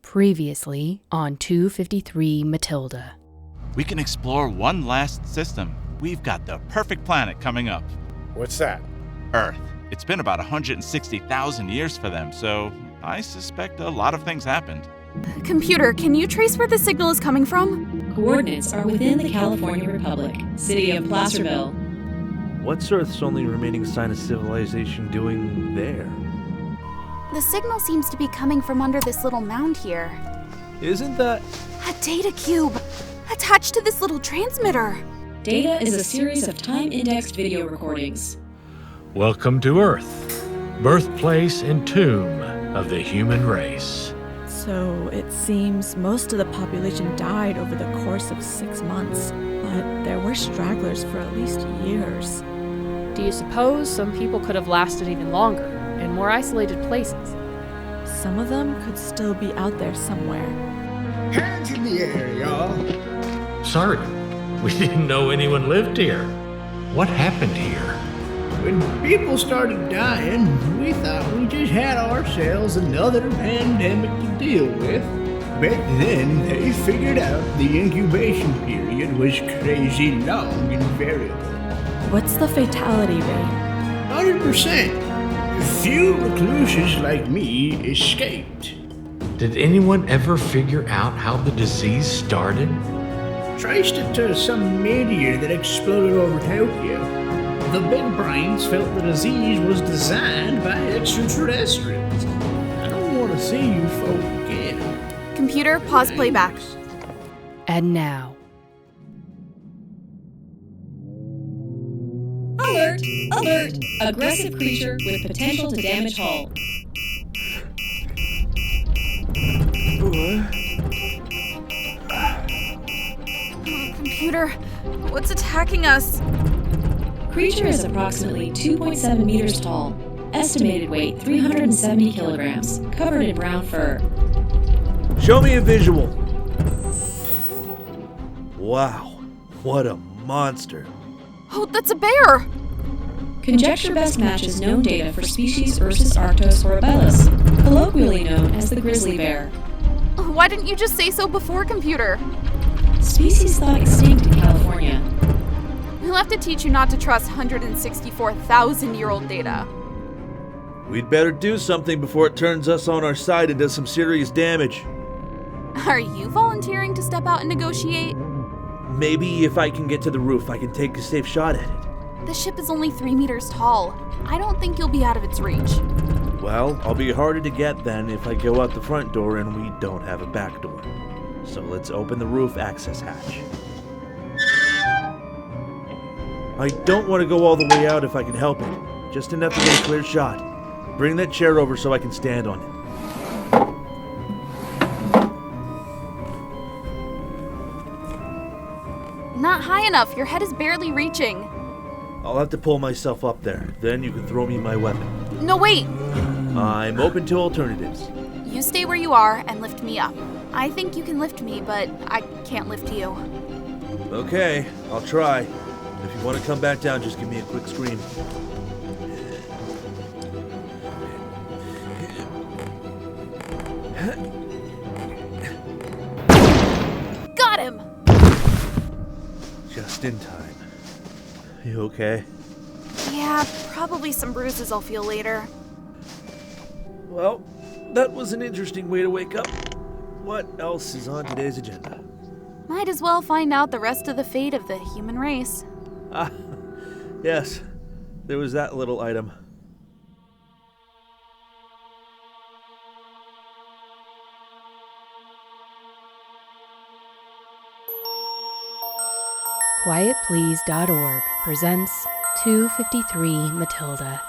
Previously on 253 Mathilde. We can explore one last system. We've got the perfect planet coming up. What's that? Earth. It's been about 160,000 years for them, so I suspect a lot of things happened. Computer, can you trace where the signal is coming from? Coordinates are within the California Republic, city of Placerville. What's Earth's only remaining sign of civilization doing there? The signal seems to be coming from under this little mound here. Isn't that... A data cube! Attached to this little transmitter! Data is a series of time-indexed video recordings. Welcome to Earth, birthplace and tomb of the human race. So it seems most of the population died over the course of 6 months, but there were stragglers for at least years. Do you suppose some people could have lasted even longer, in more isolated places? Some of them could still be out there somewhere. Hands in the air, y'all. Sorry, we didn't know anyone lived here. What happened here? When people started dying, we thought we just had ourselves another pandemic to deal with. But then they figured out the incubation period was crazy long and variable. What's the fatality rate? 100%. Few recluses like me escaped. Did anyone ever figure out how the disease started? Traced it to some meteor that exploded over Tokyo. The big brains felt the disease was designed by extraterrestrials. I don't want to see you folk again. Computer, pause playback. And now, Alert! Alert! Aggressive creature with potential to damage hull. Computer, what's attacking us? Creature is approximately 2.7 meters tall. Estimated weight 370 kilograms. Covered in brown fur. Show me a visual. Wow, what a monster. Oh, that's a bear! Conjecture best matches known data for species Ursus arctos horribilis, colloquially known as the grizzly bear. Why didn't you just say so before, Computer? Species thought extinct in California. We'll have to teach you not to trust 164,000-year-old data. We'd better do something before it turns us on our side and does some serious damage. Are you volunteering to step out and negotiate? Maybe if I can get to the roof, I can take a safe shot at it. The ship is only 3 meters tall. I don't think you'll be out of its reach. Well, I'll be harder to get then if I go out the front door and we don't have a back door. So let's open the roof access hatch. I don't want to go all the way out if I can help it. Just enough to get a clear shot. Bring that chair over so I can stand on it. Not high enough. Your head is barely reaching. I'll have to pull myself up there. Then you can throw me my weapon. No, wait! I'm open to alternatives. You stay where you are and lift me up. I think you can lift me, but I can't lift you. Okay, I'll try. If you want to come back down, just give me a quick scream. Got him! Just in time. You okay? Yeah, probably some bruises I'll feel later. Well, that was an interesting way to wake up. What else is on today's agenda? Might as well find out the rest of the fate of the human race. Ah, yes. There was that little item. QuietPlease.org presents 253 Mathilde.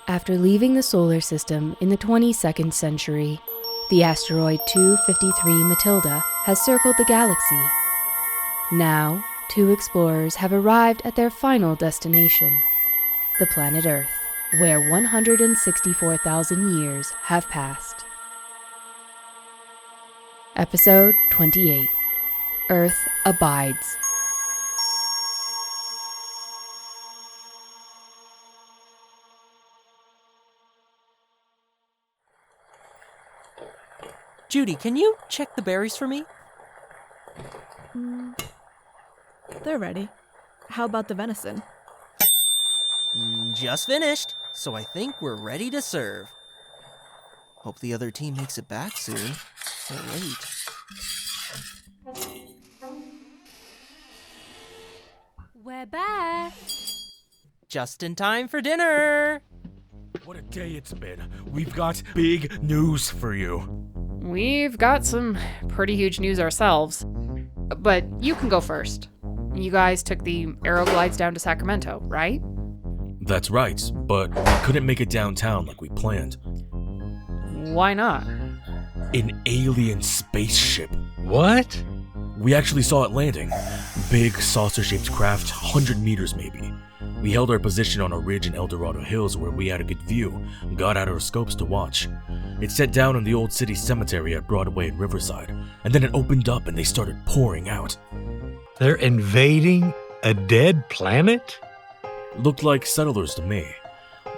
After leaving the solar system in the 22nd century, the asteroid 253 Mathilde has circled the galaxy. Now, 2 explorers have arrived at their final destination, the planet Earth, where 164,000 years have passed. Episode 28. Earth Abides. Judy, can you check the berries for me? They're ready. How about the venison? Just finished, so I think we're ready to serve. Hope the other team makes it back soon. They're late. We're back. Just in time for dinner. What a day it's been. We've got big news for you. We've got some pretty huge news ourselves. But you can go first. You guys took the aeroglides down to Sacramento, right? That's right, but we couldn't make it downtown like we planned. Why not? An alien spaceship. What? We actually saw it landing. Big saucer-shaped craft, 100 meters maybe. We held our position on a ridge in El Dorado Hills where we had a good view, got out our scopes to watch. It set down on the old city cemetery at Broadway and Riverside, and then it opened up and they started pouring out. They're invading a dead planet? Looked like settlers to me.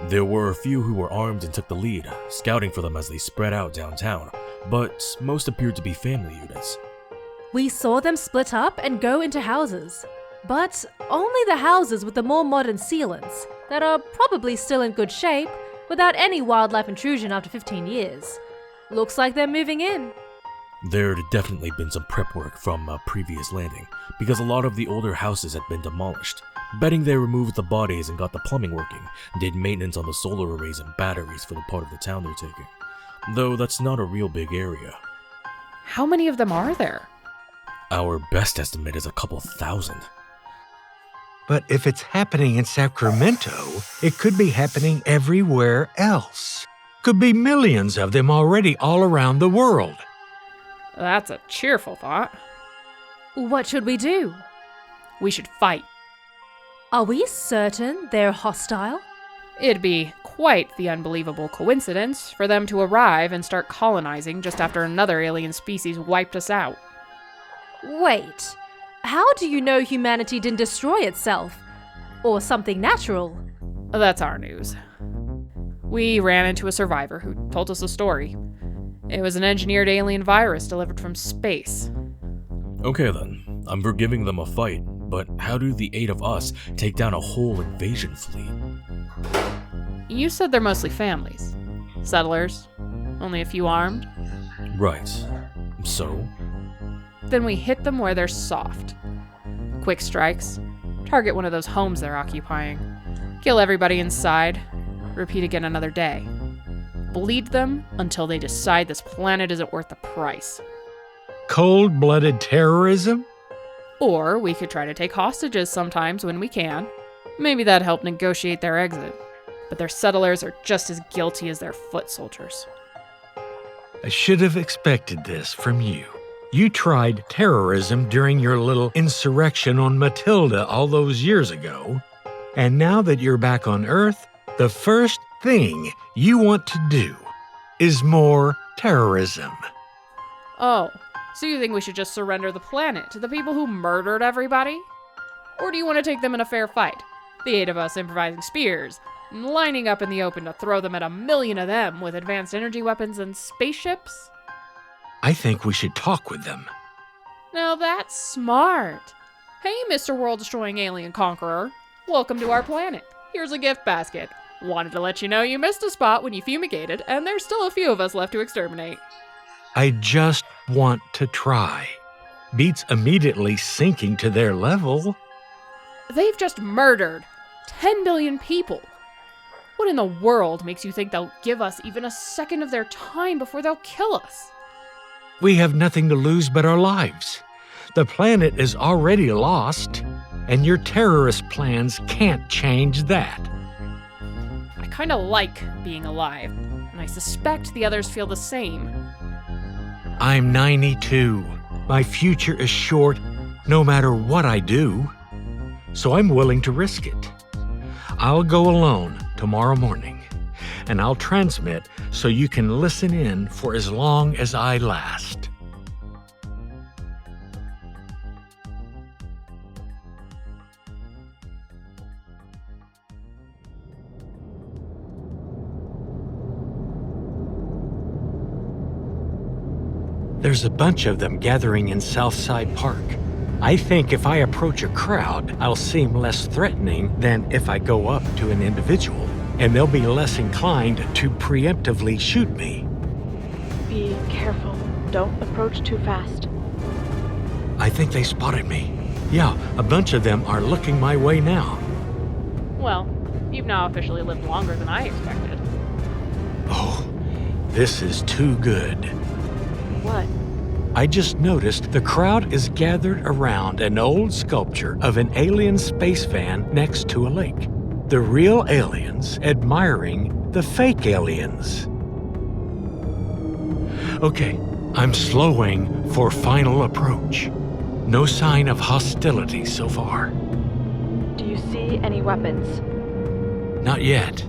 There were a few who were armed and took the lead, scouting for them as they spread out downtown, but most appeared to be family units. We saw them split up and go into houses. But only the houses with the more modern sealants that are probably still in good shape without any wildlife intrusion after 15 years. Looks like they're moving in. There'd definitely been some prep work from a previous landing, because a lot of the older houses had been demolished. Betting they removed the bodies and got the plumbing working, did maintenance on the solar arrays and batteries for the part of the town they're taking. Though that's not a real big area. How many of them are there? Our best estimate is a couple thousand. But if it's happening in Sacramento, it could be happening everywhere else. Could be millions of them already all around the world. That's a cheerful thought. What should we do? We should fight. Are we certain they're hostile? It'd be quite the unbelievable coincidence for them to arrive and start colonizing just after another alien species wiped us out. Wait, how do you know humanity didn't destroy itself? Or something natural? That's our news. We ran into a survivor who told us a story. It was an engineered alien virus delivered from space. Okay then, I'm for giving them a fight, but how do the 8 of us take down a whole invasion fleet? You said they're mostly families. Settlers. Only a few armed. Right. So? Then we hit them where they're soft. Quick strikes. Target one of those homes they're occupying. Kill everybody inside. Repeat again another day. Bleed them until they decide this planet isn't worth the price. Cold-blooded terrorism? Or we could try to take hostages sometimes when we can. Maybe that'd help negotiate their exit. But their settlers are just as guilty as their foot soldiers. I should have expected this from you. You tried terrorism during your little insurrection on Mathilde all those years ago. And now that you're back on Earth, the first thing you want to do is more terrorism. Oh, so you think we should just surrender the planet to the people who murdered everybody? Or do you want to take them in a fair fight? The 8 of us improvising spears, and lining up in the open to throw them at 1,000,000 of them with advanced energy weapons and spaceships? I think we should talk with them. Now that's smart. Hey, Mr. World-Destroying Alien Conqueror. Welcome to our planet. Here's a gift basket. Wanted to let you know you missed a spot when you fumigated, and there's still a few of us left to exterminate. I just want to try. Beats immediately sinking to their level. They've just murdered 10 billion people. What in the world makes you think they'll give us even a second of their time before they'll kill us? We have nothing to lose but our lives. The planet is already lost, and your terrorist plans can't change that. I kinda like being alive, and I suspect the others feel the same. I'm 92. My future is short no matter what I do, so I'm willing to risk it. I'll go alone tomorrow morning, and I'll transmit so you can listen in for as long as I last. There's a bunch of them gathering in Southside Park. I think if I approach a crowd, I'll seem less threatening than if I go up to an individual, and they'll be less inclined to preemptively shoot me. Be careful. Don't approach too fast. I think they spotted me. Yeah, a bunch of them are looking my way now. Well, you've now officially lived longer than I expected. Oh, this is too good. What? I just noticed the crowd is gathered around an old sculpture of an alien space van next to a lake. The real aliens admiring the fake aliens. Okay, I'm slowing for final approach. No sign of hostility so far. Do you see any weapons? Not yet.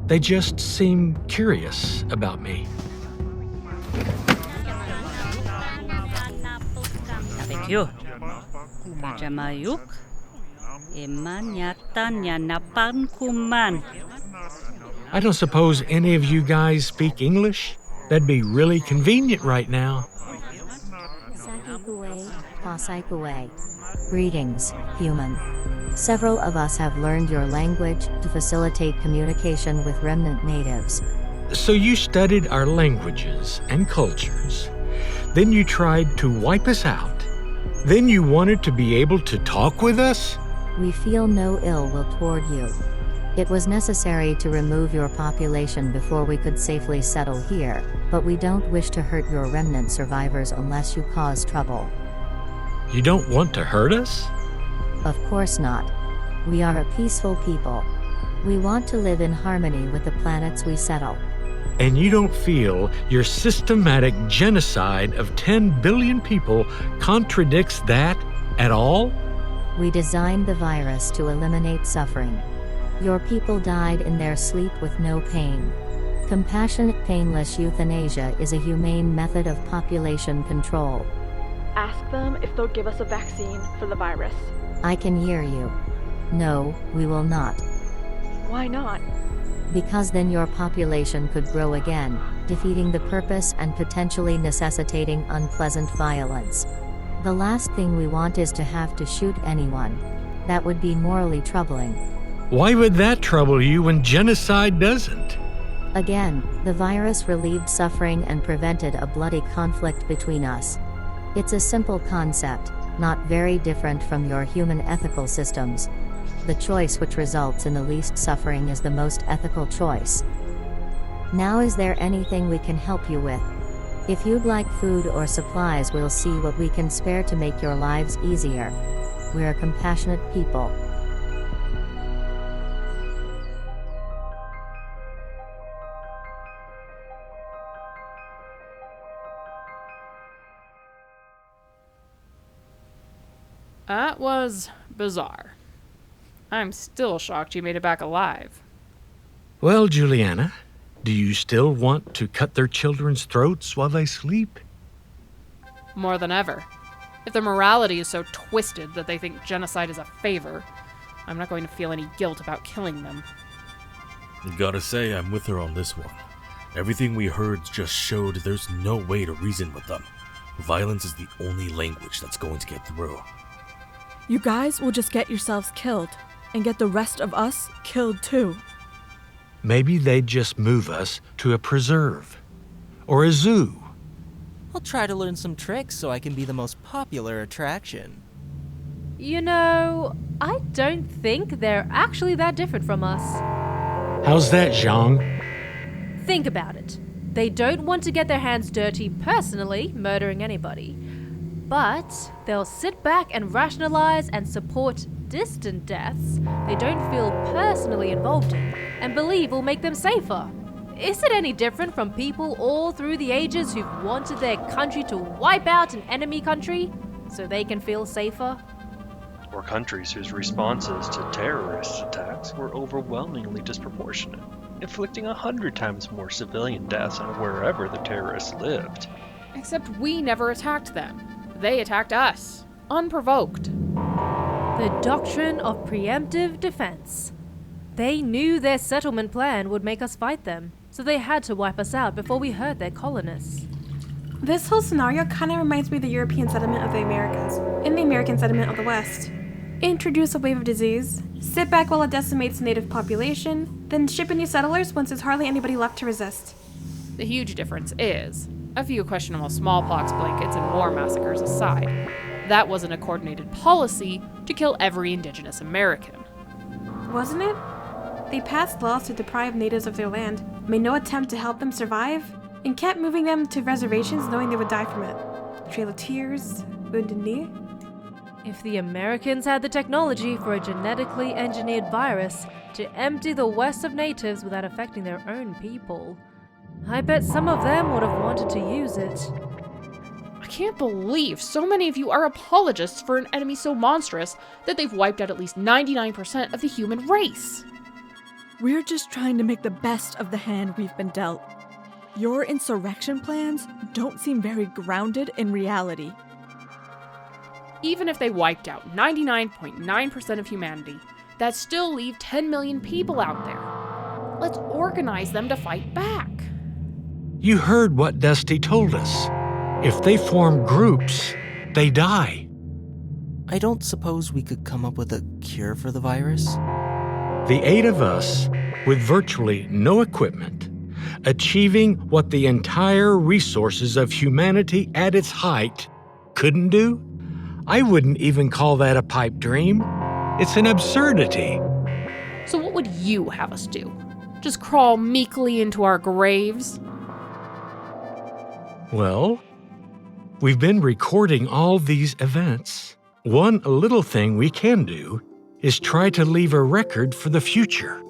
They just seem curious about me. Yo, Majamayuk, Eman Yatan Yanapan Kuman. I don't suppose any of you guys speak English? That'd be really convenient right now. Greetings, human. Several of us have learned your language to facilitate communication with remnant natives. So you studied our languages and cultures. Then you tried to wipe us out. Then you wanted to be able to talk with us? We feel no ill will toward you. It was necessary to remove your population before we could safely settle here, but we don't wish to hurt your remnant survivors unless you cause trouble. You don't want to hurt us? Of course not. We are a peaceful people. We want to live in harmony with the planets we settle. And you don't feel your systematic genocide of 10 billion people contradicts that at all? We designed the virus to eliminate suffering. Your people died in their sleep with no pain. Compassionate, painless euthanasia is a humane method of population control. Ask them if they'll give us a vaccine for the virus. I can hear you. No, we will not. Why not? Because then your population could grow again, defeating the purpose and potentially necessitating unpleasant violence. The last thing we want is to have to shoot anyone. That would be morally troubling. Why would that trouble you when genocide doesn't? Again, the virus relieved suffering and prevented a bloody conflict between us. It's a simple concept, not very different from your human ethical systems. The choice which results in the least suffering is the most ethical choice. Now, is there anything we can help you with? If you'd like food or supplies, we'll see what we can spare to make your lives easier. We're a compassionate people. That was bizarre. I'm still shocked you made it back alive. Well, Juliana, do you still want to cut their children's throats while they sleep? More than ever. If their morality is so twisted that they think genocide is a favor, I'm not going to feel any guilt about killing them. Gotta say, I'm with her on this one. Everything we heard just showed there's no way to reason with them. Violence is the only language that's going to get through. You guys will just get yourselves killed, and get the rest of us killed too. Maybe they'd just move us to a preserve. Or a zoo. I'll try to learn some tricks so I can be the most popular attraction. You know, I don't think they're actually that different from us. How's that, Zhang? Think about it. They don't want to get their hands dirty personally, murdering anybody. But they'll sit back and rationalize and support distant deaths they don't feel personally involved in and believe will make them safer. Is it any different from people all through the ages who've wanted their country to wipe out an enemy country so they can feel safer? Or countries whose responses to terrorist attacks were overwhelmingly disproportionate, inflicting 100 times more civilian deaths on wherever the terrorists lived. Except we never attacked them. They attacked us, unprovoked. The doctrine of preemptive defense. They knew their settlement plan would make us fight them, so they had to wipe us out before we hurt their colonists. This whole scenario kind of reminds me of the European settlement of the Americas and the American settlement of the West. Introduce a wave of disease, sit back while it decimates native population, then ship in new settlers once there's hardly anybody left to resist. The huge difference is, a few questionable smallpox blankets and war massacres aside, that wasn't a coordinated policy to kill every indigenous American. Wasn't it? They passed laws to deprive natives of their land, made no attempt to help them survive, and kept moving them to reservations knowing they would die from it. Trail of Tears, Wounded Knee. If the Americans had the technology for a genetically engineered virus to empty the West of natives without affecting their own people, I bet some of them would have wanted to use it. I can't believe so many of you are apologists for an enemy so monstrous that they've wiped out at least 99% of the human race. We're just trying to make the best of the hand we've been dealt. Your insurrection plans don't seem very grounded in reality. Even if they wiped out 99.9% of humanity, that still leave 10 million people out there. Let's organize them to fight back. You heard what Dusty told us. If they form groups, they die. I don't suppose we could come up with a cure for the virus? The 8 of us, with virtually no equipment, achieving what the entire resources of humanity at its height couldn't do? I wouldn't even call that a pipe dream. It's an absurdity. So what would you have us do? Just crawl meekly into our graves? Well, we've been recording all these events. One little thing we can do is try to leave a record for the future.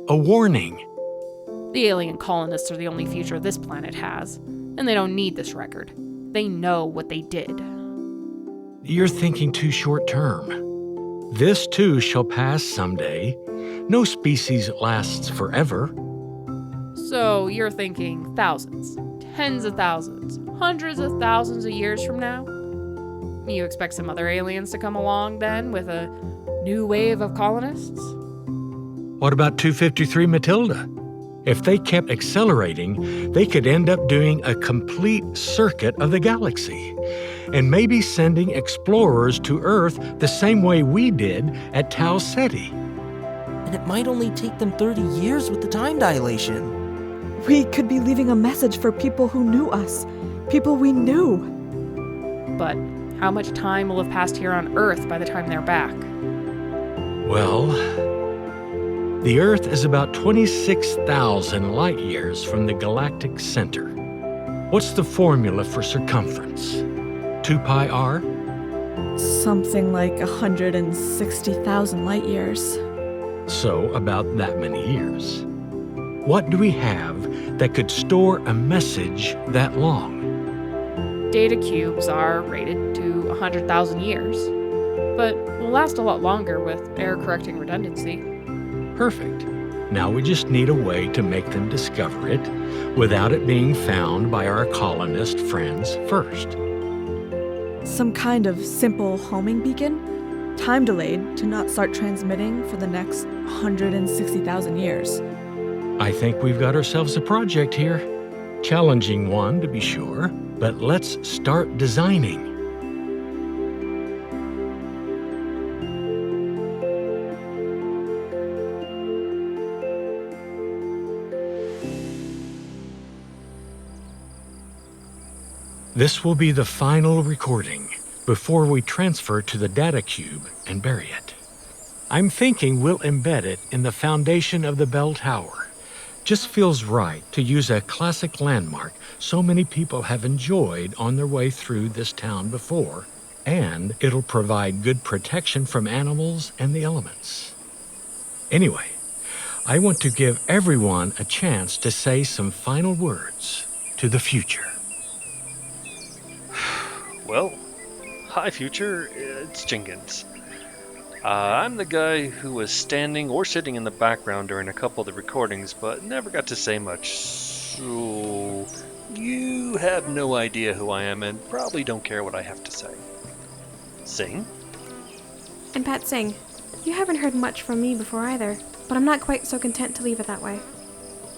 A warning. The alien colonists are the only future this planet has, and they don't need this record. They know what they did. You're thinking too short term. This too shall pass someday. No species lasts forever. So you're thinking thousands, tens of thousands, hundreds of thousands of years from now? You expect some other aliens to come along then with a new wave of colonists? What about 253 Mathilde? If they kept accelerating, they could end up doing a complete circuit of the galaxy, and maybe sending explorers to Earth the same way we did at Tau Ceti. And it might only take them 30 years with the time dilation. We could be leaving a message for people who knew us, people we knew. But how much time will have passed here on Earth by the time they're back? Well, the Earth is about 26,000 light years from the galactic center. What's the formula for circumference? 2 pi r? Something like 160,000 light years. So about that many years. What do we have that could store a message that long? Data cubes are rated to 100,000 years, but will last a lot longer with error-correcting redundancy. Perfect. Now we just need a way to make them discover it without it being found by our colonist friends first. Some kind of simple homing beacon, time delayed to not start transmitting for the next 160,000 years. I think we've got ourselves a project here. Challenging one, to be sure, but let's start designing. This will be the final recording before we transfer to the data cube and bury it. I'm thinking we'll embed it in the foundation of the bell tower. Just feels right to use a classic landmark so many people have enjoyed on their way through this town before, and it'll provide good protection from animals and the elements. Anyway, I want to give everyone a chance to say some final words to the future. Well, hi future, it's Jenkins. I'm the guy who was standing or sitting in the background during a couple of the recordings, but never got to say much, so you have no idea who I am and probably don't care what I have to say. Sing? And Pat Singh, you haven't heard much from me before either, but I'm not quite so content to leave it that way.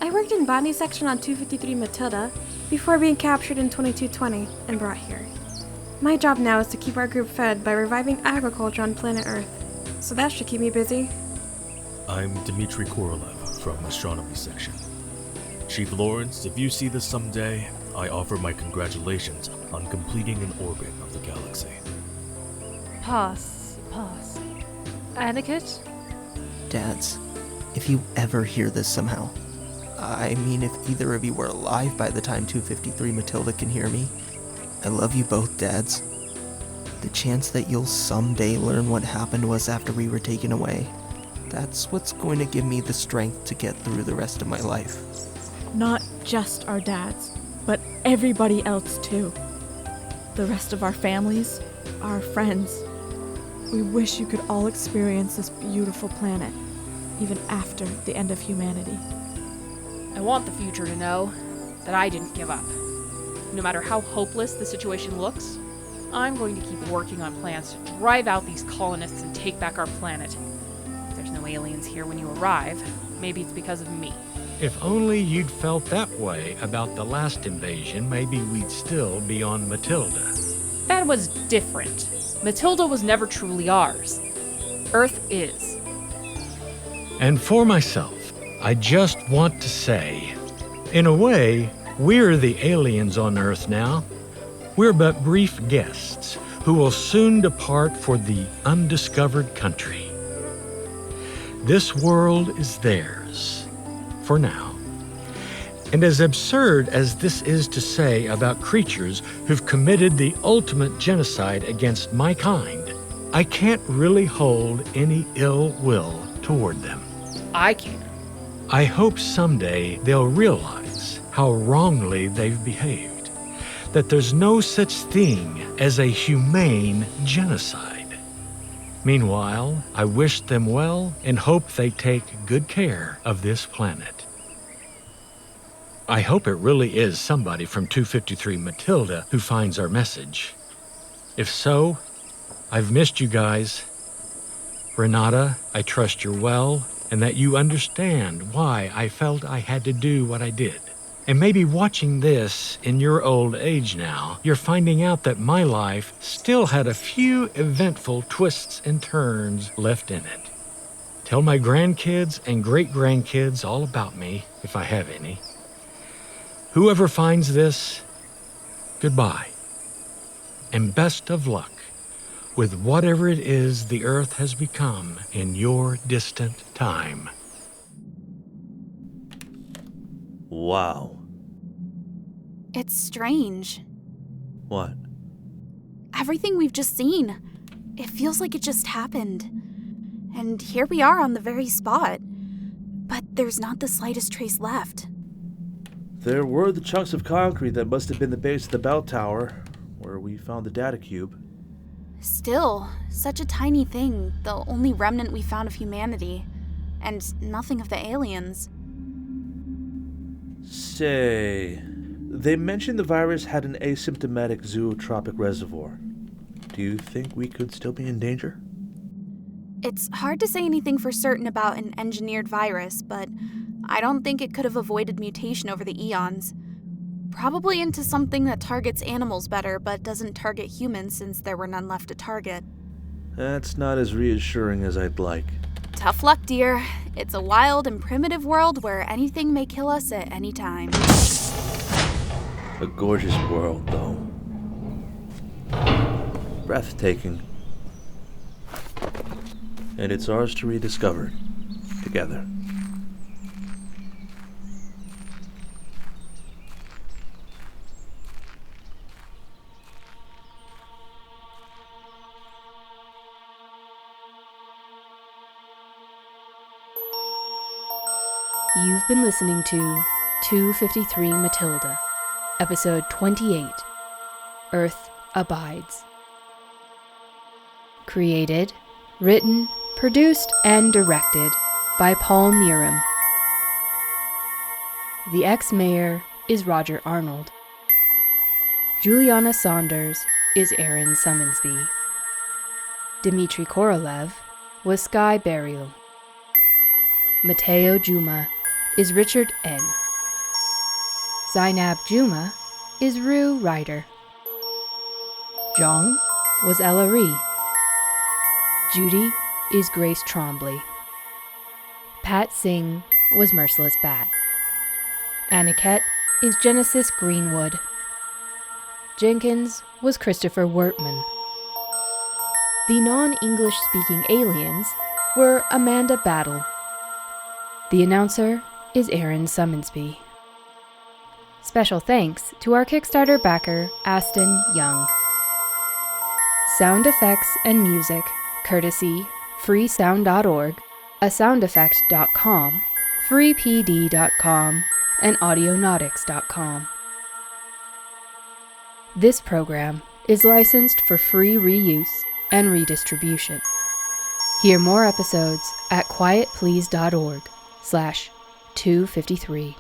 I worked in botany section on 253 Mathilde, before being captured in 2220 and brought here. My job now is to keep our group fed by reviving agriculture on planet Earth, so that should keep me busy. I'm Dmitry Korolev from Astronomy Section. Chief Lawrence, if you see this someday, I offer my congratulations on completing an orbit of the galaxy. Pass. Aniket? Dads, if you ever hear this somehow, I mean if either of you were alive by the time 253 Mathilde can hear me, I love you both, Dads. The chance that you'll someday learn what happened to us after we were taken away, that's what's going to give me the strength to get through the rest of my life. Not just our dads, but everybody else too. The rest of our families, our friends. We wish you could all experience this beautiful planet, even after the end of humanity. I want the future to know that I didn't give up. No matter how hopeless the situation looks, I'm going to keep working on plans to drive out these colonists and take back our planet. If there's no aliens here when you arrive, maybe it's because of me. If only you'd felt that way about the last invasion, maybe we'd still be on Mathilde. That was different. Mathilde was never truly ours. Earth is. And for myself, I just want to say, in a way, we're the aliens on Earth now. We're but brief guests who will soon depart for the undiscovered country. This world is theirs, for now. And as absurd as this is to say about creatures who've committed the ultimate genocide against my kind, I can't really hold any ill will toward them. I can. I hope someday they'll realize how wrongly they've behaved, that there's no such thing as a humane genocide. Meanwhile, I wish them well and hope they take good care of this planet. I hope it really is somebody from 253 Mathilde who finds our message. If so, I've missed you guys. Renata, I trust you're well and that you understand why I felt I had to do what I did. And maybe watching this in your old age now, you're finding out that my life still had a few eventful twists and turns left in it. Tell my grandkids and great-grandkids all about me, if I have any. Whoever finds this, goodbye, and best of luck with whatever it is the Earth has become in your distant time. Wow. It's strange. What? Everything we've just seen. It feels like it just happened. And here we are on the very spot. But there's not the slightest trace left. There were the chunks of concrete that must have been the base of the bell tower, where we found the data cube. Still, such a tiny thing, the only remnant we found of humanity. And nothing of the aliens. Say, they mentioned the virus had an asymptomatic zootropic reservoir. Do you think we could still be in danger? It's hard to say anything for certain about an engineered virus, but I don't think it could have avoided mutation over the eons. Probably into something that targets animals better, but doesn't target humans since there were none left to target. That's not as reassuring as I'd like. Tough luck, dear. It's a wild and primitive world where anything may kill us at any time. A gorgeous world, though. Breathtaking. And it's ours to rediscover, together. You've been listening to 253 Mathilde, Episode 28, Earth Abides. Created, written, produced, and directed by Paul Neeram. The ex-mayor is Roger Arnold. Juliana Saunders is Aaron Summonsby. Dmitry Korolev was Sky Burial. Mateo Juma is Richard N. Zainab Juma is Rue Ryder. Jong was Ella Ree. Judy is Grace Trombley. Pat Singh was Merciless Bat. Aniket is Genesis Greenwood. Jenkins was Christopher Wertman. The non-English speaking aliens were Amanda Battle. The announcer is Aaron Summonsby. Special thanks to our Kickstarter backer, Aston Young. Sound effects and music, courtesy freesound.org, asoundeffect.com, freepd.com, and audionautics.com. This program is licensed for free reuse and redistribution. Hear more episodes at quietplease.org/253.